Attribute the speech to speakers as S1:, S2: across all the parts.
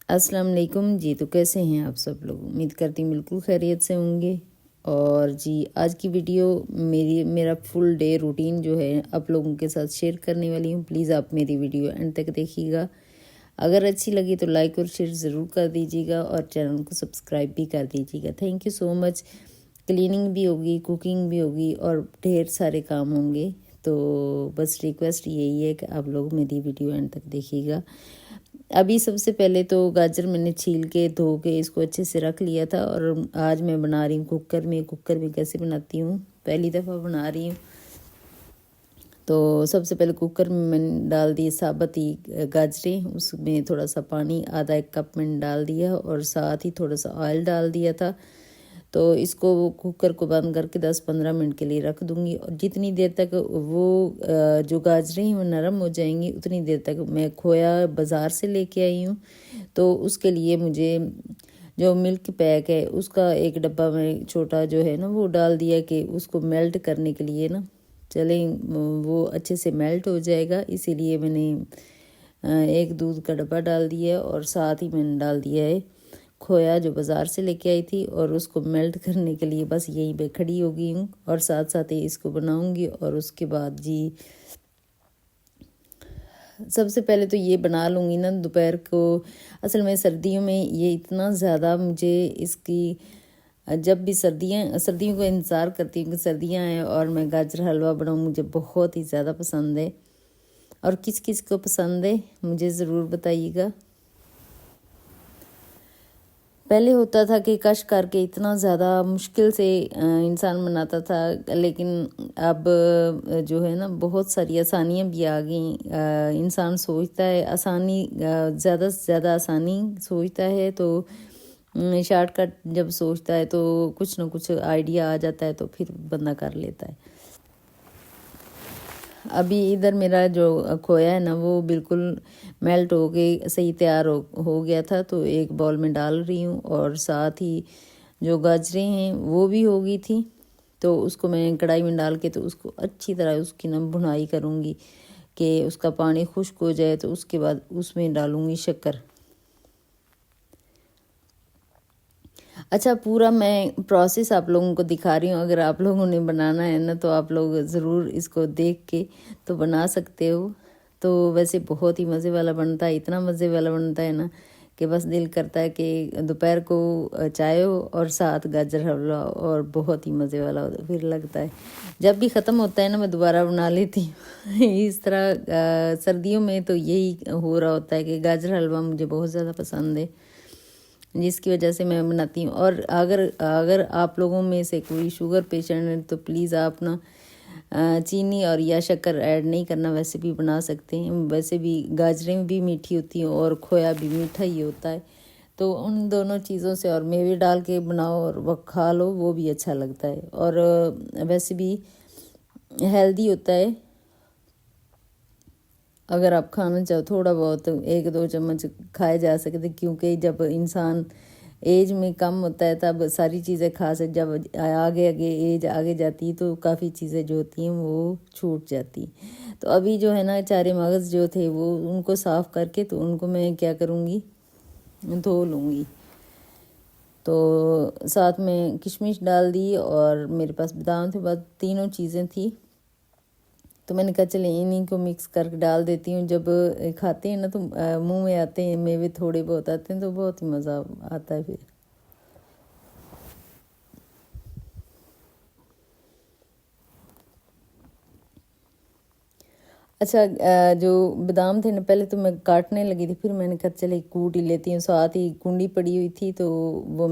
S1: अस्सलाम वालेकुम जी। तो कैसे हैं आप सब लोग? उम्मीद करती हूँ बिल्कुल खैरियत से होंगे। और जी आज की वीडियो मेरा फुल डे रूटीन जो है आप लोगों के साथ शेयर करने वाली हूँ। प्लीज़ आप मेरी वीडियो एंड तक देखिएगा। अगर अच्छी लगी तो लाइक और शेयर ज़रूर कर दीजिएगा और चैनल को सब्सक्राइब भी कर दीजिएगा। Thank you so much. Cleaning भी होगी, कुकिंग भी होगी और ढेर सारे काम होंगे। तो बस रिक्वेस्ट यही है कि आप लोग मेरी वीडियो एंड तक देखिएगा। अभी सबसे पहले तो गाजर मैंने छील के धो के इसको अच्छे से रख लिया था और आज मैं बना रही हूँ कुकर में। कुकर में कैसे बनाती हूँ, पहली दफ़ा बना रही हूँ। तो सबसे पहले कुकर में मैंने डाल दिए साबुत ही गाजरें, उसमें थोड़ा सा पानी आधा एक कप मैंने डाल दिया और साथ ही थोड़ा सा ऑयल डाल दिया था। तो इसको कुकर को बंद करके 10-15 मिनट के लिए रख दूँगी और जितनी देर तक वो जो गाजरें हैं वो नरम हो जाएंगी उतनी देर तक मैं खोया बाज़ार से लेके आई हूँ। तो उसके लिए मुझे जो मिल्क पैक है उसका एक डब्बा में छोटा जो है ना वो डाल दिया कि उसको मेल्ट करने के लिए ना चलें वो अच्छे से मेल्ट हो जाएगा। इसीलिए मैंने एक दूध का डब्बा डाल दिया और साथ ही मैंने डाल दिया है खोया जो बाज़ार से लेके आई थी और उसको मेल्ट करने के लिए बस यहीं पे खड़ी हो गई हूँ और साथ साथ ही इसको बनाऊँगी। और उसके बाद जी सबसे पहले तो ये बना लूँगी ना दोपहर को। असल में सर्दियों में ये इतना ज़्यादा मुझे इसकी जब भी सर्दियों का इंतज़ार करती हूँ कि सर्दियाँ हैं और मैं गाजर हलवा बनाऊँ, मुझे बहुत ही ज़्यादा पसंद है। और किस किस को पसंद है मुझे ज़रूर बताइएगा। पहले होता था कि कश करके इतना ज़्यादा मुश्किल से इंसान बनाता था, लेकिन अब जो है ना बहुत सारी आसानियाँ भी आ गई। इंसान सोचता है आसानी ज़्यादा से ज़्यादा आसानी सोचता है तो शॉर्टकट जब सोचता है तो कुछ ना कुछ आइडिया आ जाता है तो फिर बंदा कर लेता है। अभी इधर मेरा जो खोया है ना वो बिल्कुल मेल्ट हो के सही तैयार हो गया था। तो एक बाउल में डाल रही हूँ और साथ ही जो गाजरें हैं वो भी हो गई थी। तो उसको मैं कढ़ाई में डाल के तो उसको अच्छी तरह उसकी ना भुनाई करूँगी कि उसका पानी खुश्क हो जाए। तो उसके बाद उसमें डालूँगी शक्कर। अच्छा, पूरा मैं प्रोसेस आप लोगों को दिखा रही हूँ। अगर आप लोगों ने बनाना है ना तो आप लोग ज़रूर इसको देख के तो बना सकते हो। तो वैसे बहुत ही मज़े वाला बनता है, इतना मज़े वाला बनता है ना कि बस दिल करता है कि दोपहर को चाय हो और साथ गाजर हलवा और बहुत ही मज़े वाला फिर लगता है। जब भी ख़त्म होता है ना मैं दोबारा बना लेती हूँ इस तरह सर्दियों में तो यही हो रहा होता है कि गाजर हलवा मुझे बहुत ज़्यादा पसंद है, जिसकी वजह से मैं बनाती हूँ। और अगर अगर आप लोगों में से कोई शुगर पेशेंट है तो प्लीज़ आप ना चीनी और या शक्कर ऐड नहीं करना, वैसे भी बना सकते हैं। वैसे भी गाजरें भी मीठी होती हैं और खोया भी मीठा ही होता है। तो उन दोनों चीज़ों से और मेवे डाल के बनाओ और वो खा लो, वो भी अच्छा लगता है और वैसे भी हेल्दी होता है। अगर आप खाना चाहो थोड़ा बहुत 1-2 चम्मच खाए जा सकते, क्योंकि जब इंसान एज में कम होता है तब सारी चीज़ें खा सकते, जब आगे आगे एज आगे जाती तो काफ़ी चीज़ें जो होती हैं वो छूट जाती। तो अभी जो है ना चारे मगज़ जो थे वो उनको साफ़ करके तो उनको मैं क्या करूँगी, धो लूँगी। तो साथ में किशमिश डाल दी और मेरे पास बादाम थे, बस तीनों चीज़ें थी। तो मैंने कहा चले इन्हीं को मिक्स करके डाल देती हूँ। जब खाते हैं ना तो मुंह में आते हैं मेवे, थोड़े बहुत आते हैं तो बहुत ही मज़ा आता है फिर। अच्छा, जो बादाम थे ना पहले तो मैं काटने लगी थी, फिर मैंने कहा चले कूट ही लेती हूँ। साथ ही कुंडी पड़ी हुई थी तो वो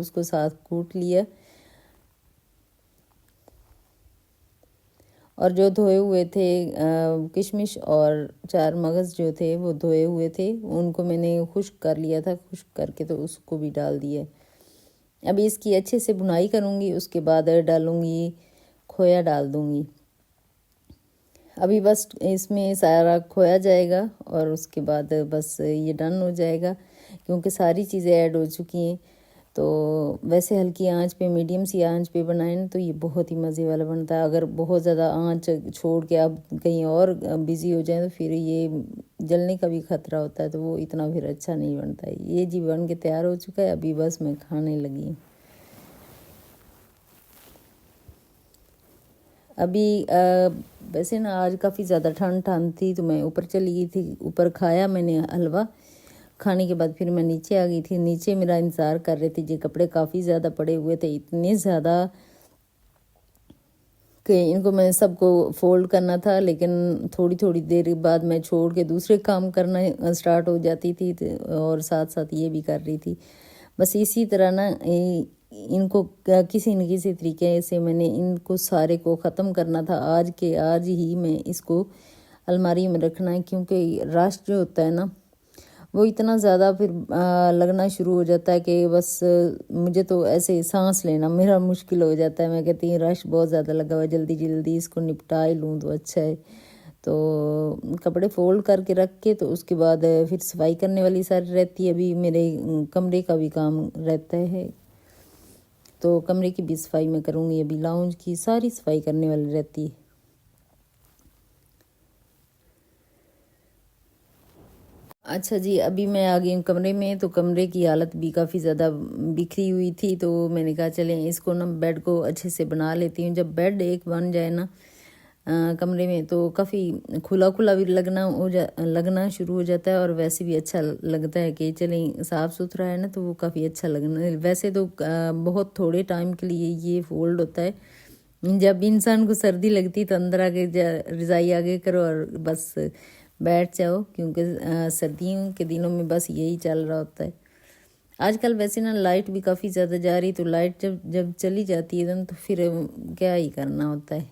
S1: उसको साथ कूट लिया। और जो धोए हुए थे किशमिश और चार मगज़ जो थे वो धोए हुए थे, उनको मैंने खुश्क कर लिया था। खुश्क करके तो उसको भी डाल दिया। अभी इसकी अच्छे से भुनाई करूँगी, उसके बाद डालूँगी खोया डाल दूँगी। अभी बस इसमें सारा खोया जाएगा और उसके बाद बस ये डन हो जाएगा, क्योंकि सारी चीज़ें ऐड हो चुकी हैं। तो वैसे हल्की आंच पे, मीडियम सी आंच पे बनाएं ना तो ये बहुत ही मज़े वाला बनता है। अगर बहुत ज़्यादा आंच छोड़ के आप कहीं और बिज़ी हो जाएं तो फिर ये जलने का भी खतरा होता है, तो वो इतना फिर अच्छा नहीं बनता है। ये जी बन के तैयार हो चुका है, अभी बस मैं खाने लगी हूँ। अभी वैसे ना आज काफ़ी ज़्यादा ठंड ठंड थी, तो मैं ऊपर चली गई थी। ऊपर खाया मैंने हलवा, खाने के बाद फिर मैं नीचे आ गई थी। नीचे मेरा इंतज़ार कर रहे थे जी, कपड़े काफ़ी ज़्यादा पड़े हुए थे, इतने ज़्यादा कि इनको मैं सबको फोल्ड करना था, लेकिन थोड़ी थोड़ी देर बाद मैं छोड़ के दूसरे काम करना स्टार्ट हो जाती थी, और साथ साथ ये भी कर रही थी। बस इसी तरह ना इनको किसी न किसी तरीके से मैंने इनको सारे को ख़त्म करना था। आज के आज ही मैं इसको अलमारी में रखना है, क्योंकि रश जो होता है ना वो इतना ज़्यादा फिर लगना शुरू हो जाता है कि बस मुझे तो ऐसे सांस लेना मेरा मुश्किल हो जाता है। मैं कहती हूँ रश बहुत ज़्यादा लगा हुआ है, जल्दी जल्दी इसको निपटा ही लूँ तो अच्छा है। तो कपड़े फोल्ड करके रख के तो उसके बाद फिर सफाई करने वाली सारी रहती है। अभी मेरे कमरे का भी काम रहता है, तो कमरे की भी सफाई मैं करूँगी। अभी लाउंज की सारी सफाई करने वाली रहती है। अच्छा जी, अभी मैं आ गई हूँ कमरे में, तो कमरे की हालत भी काफ़ी ज़्यादा बिखरी हुई थी, तो मैंने कहा चलें इसको ना बेड को अच्छे से बना लेती हूँ। जब बेड एक बन जाए ना कमरे में, तो काफ़ी खुला खुला भी लगना शुरू हो जाता है, और वैसे भी अच्छा लगता है कि चलें साफ़ सुथरा है ना, तो वो काफ़ी अच्छा लगना। वैसे तो बहुत थोड़े टाइम के लिए ये फोल्ड होता है। जब इंसान को सर्दी लगती तो अंदर आके रज़ाई आगे करो और बस बैठ जाओ, क्योंकि सर्दियों के दिनों में बस यही चल रहा होता है। आजकल वैसे ना लाइट भी काफ़ी ज़्यादा जा रही, तो लाइट जब जब चली जाती है तो फिर क्या ही करना होता है।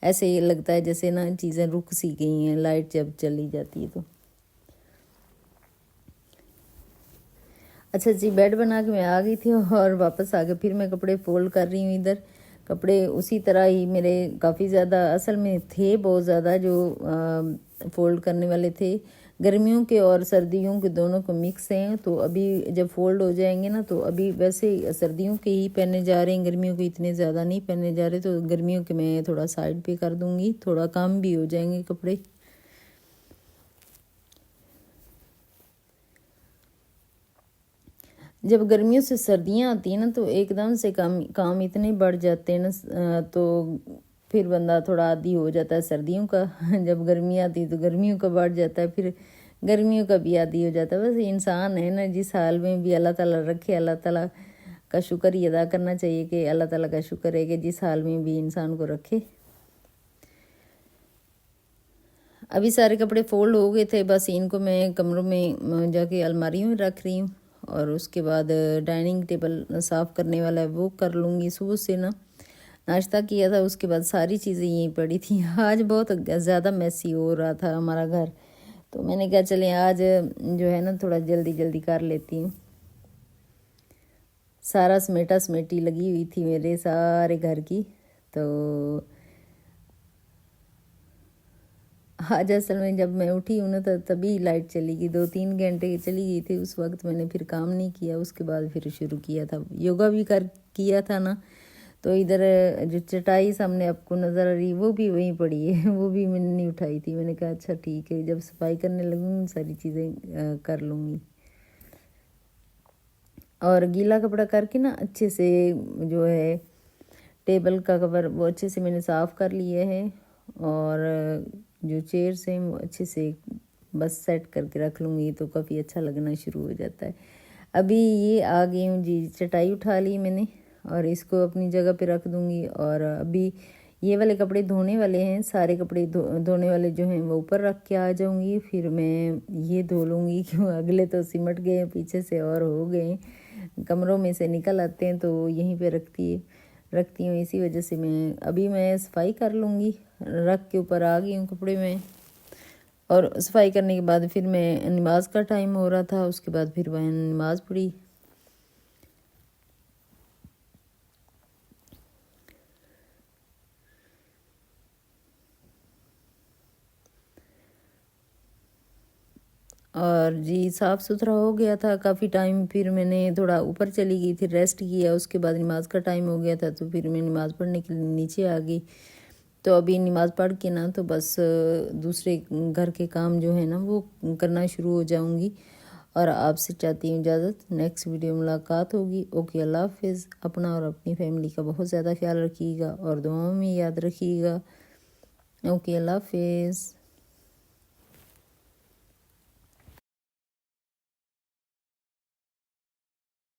S1: ऐसे ही लगता है जैसे ना चीज़ें रुक सी गई हैं लाइट जब चली जाती है तो। अच्छा जी, बेड बना के मैं आ गई थी और वापस आ गए। फिर मैं कपड़े फोल्ड कर रही हूँ इधर। कपड़े उसी तरह ही मेरे काफ़ी ज़्यादा असल में थे, बहुत ज़्यादा जो फोल्ड करने वाले थे। गर्मियों के और सर्दियों के दोनों को मिक्स हैं, तो अभी जब फोल्ड हो जाएंगे ना, तो अभी वैसे सर्दियों के ही पहने जा रहे हैं, गर्मियों के इतने ज़्यादा नहीं पहने जा रहे। तो गर्मियों के मैं थोड़ा साइड पे कर दूँगी, थोड़ा कम भी हो जाएंगे कपड़े। जब गर्मियों से सर्दियाँ आती हैं ना, तो एकदम से काम काम इतने बढ़ जाते हैं ना, तो फिर बंदा थोड़ा आदी हो जाता है सर्दियों का। जब गर्मी आती है तो गर्मियों का बढ़ जाता है, फिर गर्मियों का भी आदी हो जाता है। बस इंसान है ना, जिस हाल में भी अल्लाह ताला रखे, अल्लाह ताला का शुक्र ही अदा करना चाहिए कि अल्लाह ताला का शुक्र है कि जिस हाल में भी इंसान को रखे। अभी सारे कपड़े फोल्ड हो गए थे, बस इनको मैं कमरों में जाके अलमारियों में रख रही हूँ, और उसके बाद डाइनिंग टेबल साफ़ करने वाला है वो कर लूँगी। सुबह से ना नाश्ता किया था, उसके बाद सारी चीज़ें यहीं पड़ी थी। आज बहुत ज़्यादा मैसी हो रहा था हमारा घर, तो मैंने कहा चलें आज जो है ना थोड़ा जल्दी जल्दी कर लेती हूँ। सारा समेटा समेटी लगी हुई थी मेरे सारे घर की। तो आज असल में जब मैं उठी हूँ ना, तो तभी लाइट चली गई, 2-3 घंटे चली गई थी। उस वक्त मैंने फिर काम नहीं किया, उसके बाद फिर शुरू किया था योगा भी कर किया था ना। तो इधर जो चटाई सामने आपको नज़र आ रही वो भी वहीं पड़ी है। वो भी मैंने नहीं उठाई थी। मैंने कहा अच्छा ठीक है, जब सफाई करने लगूंगी सारी चीज़ें कर लूँगी। और गीला कपड़ा करके ना अच्छे से जो है टेबल का कवर वो अच्छे से मैंने साफ़ कर लिए है, और जो चेयर्स हैं वो अच्छे से बस सेट करके रख लूँगी, तो काफ़ी अच्छा लगना शुरू हो जाता है। अभी ये आ गई हूँ जी, चटाई उठा ली मैंने और इसको अपनी जगह पे रख दूँगी। और अभी ये वाले कपड़े धोने वाले हैं, सारे कपड़े धोने वाले जो हैं वो ऊपर रख के आ जाऊँगी। फिर मैं ये धो लूँगी, क्यों अगले तो सिमट गए हैं पीछे से और हो गए, कमरों में से निकल आते हैं, तो यहीं पे रखती हूँ। इसी वजह से मैं सफाई कर लूँगी। रख के ऊपर आ गई हूँ कपड़े में, और सफाई करने के बाद फिर मैं नमाज का टाइम हो रहा था, उसके बाद फिर मैं नमाज पढ़ी। और जी साफ़ सुथरा हो गया था काफ़ी टाइम। फिर मैंने थोड़ा ऊपर चली गई थी, रेस्ट किया। उसके बाद नमाज़ का टाइम हो गया था, तो फिर मैं नमाज़ पढ़ने के लिए नीचे आ गई। तो अभी नमाज़ पढ़ के ना तो बस दूसरे घर के काम जो है ना वो करना शुरू हो जाऊंगी। और आपसे चाहती हूँ इजाज़त, नेक्स्ट वीडियो मुलाकात होगी। ओके, अल्लाह हाफिज़। अपना और अपनी फैमिली का बहुत ज़्यादा ख्याल रखिएगा और दुआओं में याद रखिएगा। ओके, अल्लाह हाफिज़।